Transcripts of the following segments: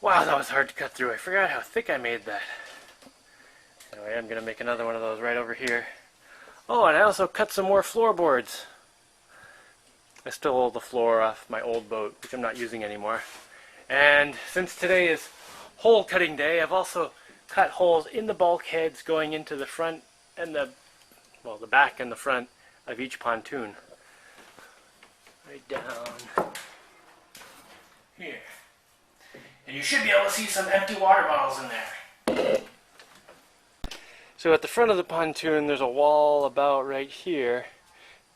Wow, that was hard to cut through. I forgot how thick I made that. Anyway, I'm going to make another one of those right over here. Oh, and I also cut some more floorboards. I stole the floor off my old boat, which I'm not using anymore. And since today is hole cutting day, I've also cut holes in the bulkheads going into the front and the back and the front of each pontoon. Right down here. And you should be able to see some empty water bottles in there. So at the front of the pontoon there's a wall about right here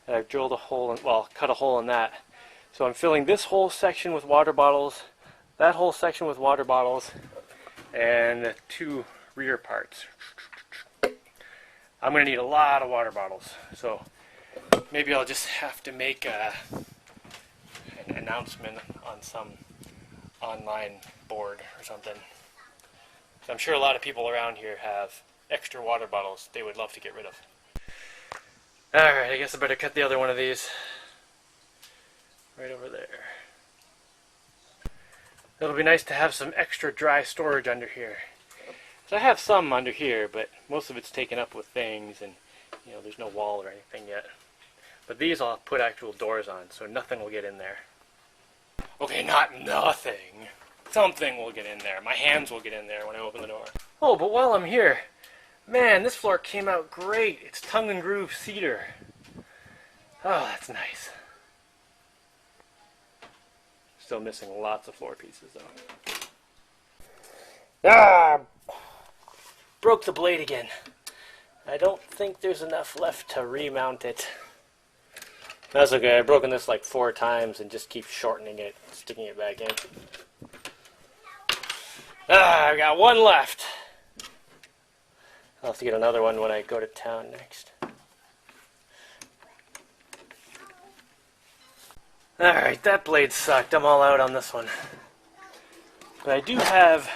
that I've drilled a hole in, well, cut a hole in that. So I'm filling this whole section with water bottles, that whole section with water bottles, and the two rear parts. I'm going to need a lot of water bottles, so maybe I'll just have to make an announcement on some online board or something. So I'm sure a lot of people around here have extra water bottles they would love to get rid of. Alright, I guess I better cut the other one of these right over there. It'll be nice to have some extra dry storage under here. So I have some under here, but most of it's taken up with things, and you know, there's no wall or anything yet. But these I'll put actual doors on, so nothing will get in there. Okay, not nothing. Something will get in there. My hands will get in there when I open the door. Oh, but while I'm here, man, this floor came out great. It's tongue and groove cedar. Oh, that's nice. Still missing lots of floor pieces, though. Ah! Broke the blade again. I don't think there's enough left to remount it. That's okay. I've broken this like 4 times and just keep shortening it, sticking it back in. Ah, I've got one left. I'll have to get another one when I go to town next. Alright, that blade sucked. I'm all out on this one. But I do have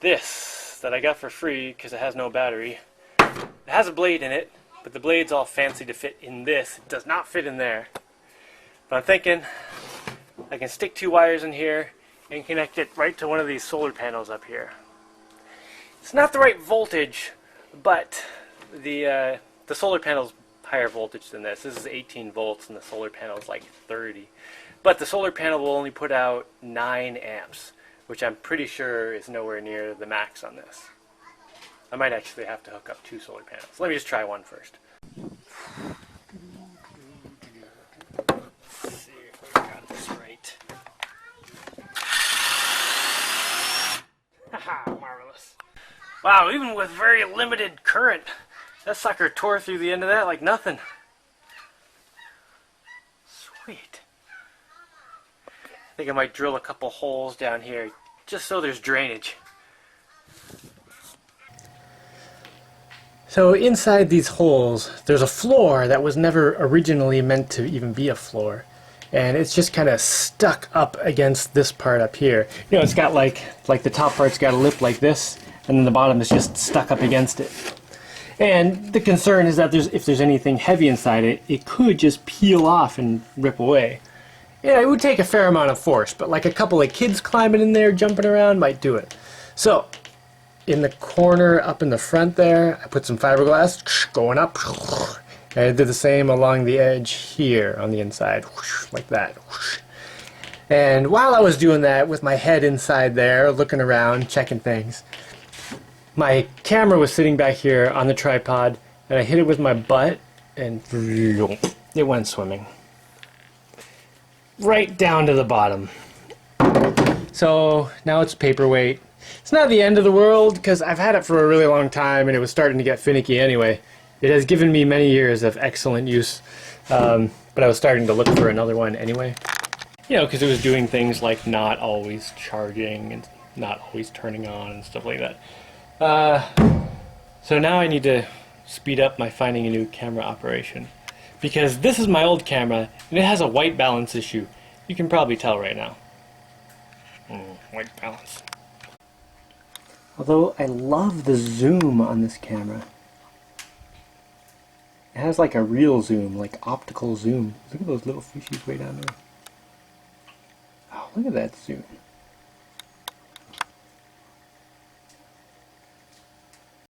this that I got for free because it has no battery. It has a blade in it, but the blade's all fancy to fit in this. It does not fit in there. But I'm thinking I can stick 2 wires in here and connect it right to one of these solar panels up here. It's not the right voltage, but the solar panel's higher voltage than this. This is 18 volts and the solar panel is like 30. But the solar panel will only put out 9 amps, which I'm pretty sure is nowhere near the max on this. I might actually have to hook up 2 solar panels. Let me just try one first. Let's see if I got this right. Haha, marvelous. Wow, even with very limited current, that sucker tore through the end of that like nothing. Sweet. I think I might drill a couple holes down here just so there's drainage. So inside these holes, there's a floor that was never originally meant to even be a floor. And it's just kind of stuck up against this part up here. You know, it's got like the top part's got a lip like this, and then the bottom is just stuck up against it. And the concern is that if there's anything heavy inside it, it could just peel off and rip away. Yeah, it would take a fair amount of force, but like a couple of kids climbing in there, jumping around, might do it. So, in the corner up in the front there, I put some fiberglass going up. And I did the same along the edge here on the inside, like that. And while I was doing that with my head inside there, looking around, checking things, my camera was sitting back here on the tripod, and I hit it with my butt, and it went swimming. Right down to the bottom. So now it's paperweight. It's not the end of the world, because I've had it for a really long time, and it was starting to get finicky anyway. It has given me many years of excellent use, but I was starting to look for another one anyway. You know, because it was doing things like not always charging and not always turning on and stuff like that. So now I need to speed up my finding a new camera operation, because this is my old camera and it has a white balance issue. You can probably tell right now. White balance. Although I love the zoom on this camera. It has like a real zoom, like optical zoom. Look at those little fishies way down there. Oh, look at that zoom.